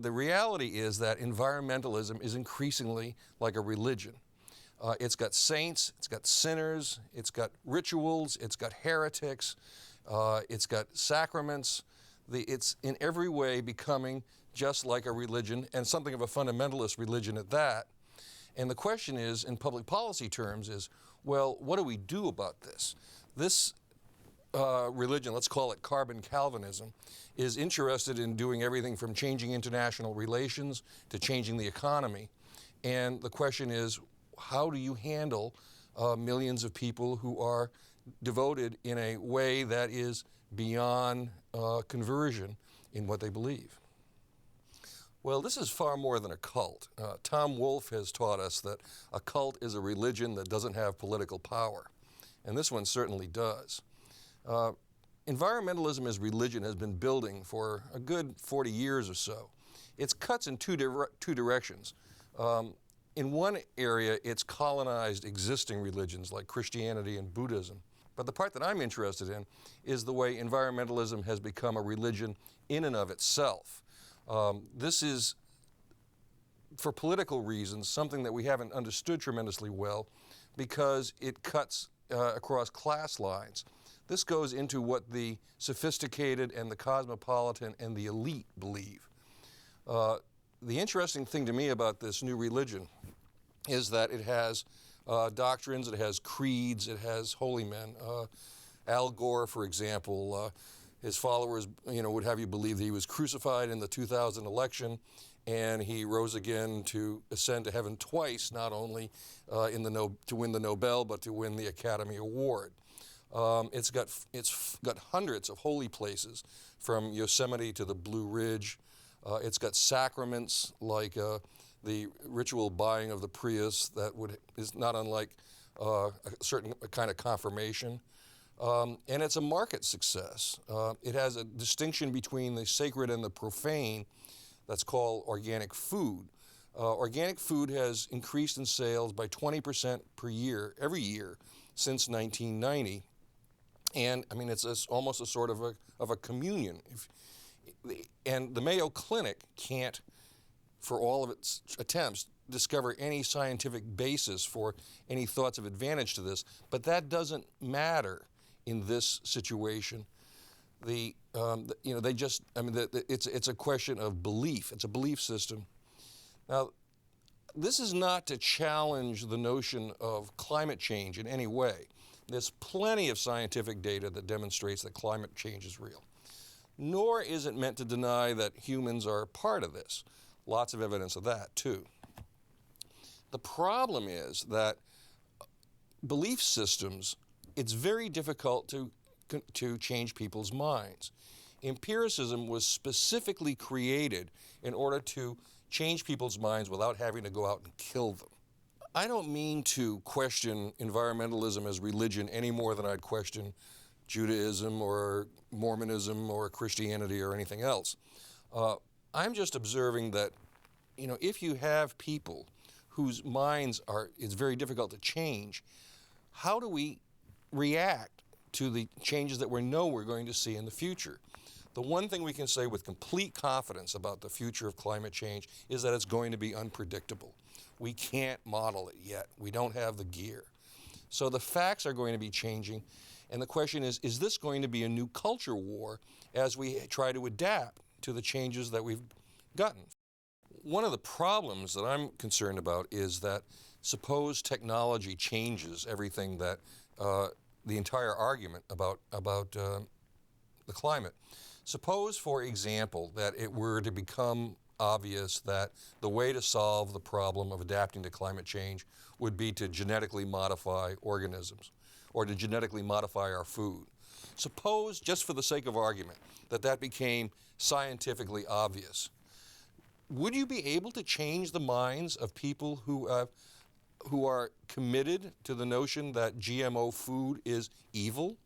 the reality is that environmentalism is increasingly like a religion. It's got saints, it's got sinners, it's got rituals, it's got heretics, it's got sacraments. It's in every way becoming just like a religion, and something of a fundamentalist religion at that. And the question is, in public policy terms, is, well, what do we do about this? This religion, let's call it carbon Calvinism, is interested in doing everything from changing international relations to changing the economy. And the question is, how do you handle millions of people who are devoted in a way that is beyond conversion in what they believe? Well, this is far more than a cult. Tom Wolfe has taught us that a cult is a religion that doesn't have political power, and this one certainly does. Environmentalism as religion has been building for a good 40 years or so. It cuts in two directions. In one area, it's colonized existing religions like Christianity and Buddhism. But the part that I'm interested in is the way environmentalism has become a religion in and of itself. This is, for political reasons, something that we haven't understood tremendously well because it cuts across class lines. This goes into what the sophisticated and the cosmopolitan and the elite believe. The interesting thing to me about this new religion is that it has doctrines, it has creeds, it has holy men. Al Gore, for example, his followers, would have you believe that he was crucified in the 2000 election, and he rose again to ascend to heaven twice, not only to win the Nobel, but to win the Academy Award. It's got hundreds of holy places, from Yosemite to the Blue Ridge. It's got sacraments like the ritual buying of the Prius that is not unlike a certain kind of confirmation. And it's a market success. It has a distinction between the sacred and the profane that's called organic food. Organic food has increased in sales by 20% per year, every year, since 1990. And I mean, it's almost a sort of a communion. And the Mayo Clinic can't, for all of its attempts, discover any scientific basis for any thoughts of advantage to this. But that doesn't matter in this situation. It's a question of belief. It's a belief system. Now, this is not to challenge the notion of climate change in any way. There's plenty of scientific data that demonstrates that climate change is real. Nor is it meant to deny that humans are part of this. Lots of evidence of that, too. The problem is that belief systems, it's very difficult to change people's minds. Empiricism was specifically created in order to change people's minds without having to go out and kill them. I don't mean to question environmentalism as religion any more than I'd question Judaism or Mormonism or Christianity or anything else. I'm just observing that, if you have people whose minds it's very difficult to change, how do we react to the changes that we know we're going to see in the future? The one thing we can say with complete confidence about the future of climate change is that it's going to be unpredictable. We can't model it yet. We don't have the gear. So the facts are going to be changing, and the question is this going to be a new culture war as we try to adapt to the changes that we've gotten? One of the problems that I'm concerned about is that suppose technology changes everything that the entire argument about the climate. Suppose, for example, that it were to become obvious that the way to solve the problem of adapting to climate change would be to genetically modify organisms or to genetically modify our food. Suppose, just for the sake of argument, that became scientifically obvious. Would you be able to change the minds of people who are committed to the notion that GMO food is evil?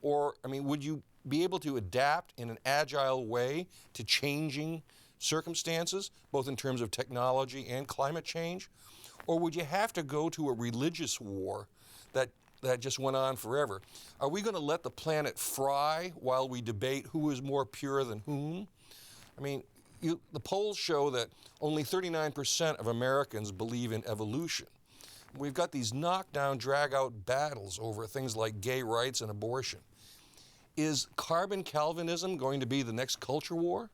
Or, would you be able to adapt in an agile way to changing circumstances, both in terms of technology and climate change? Or would you have to go to a religious war that just went on forever? Are we going to let the planet fry while we debate who is more pure than whom? the polls show that only 39% of Americans believe in evolution. We've got these knockdown, drag-out battles over things like gay rights and abortion. Is carbon Calvinism going to be the next culture war?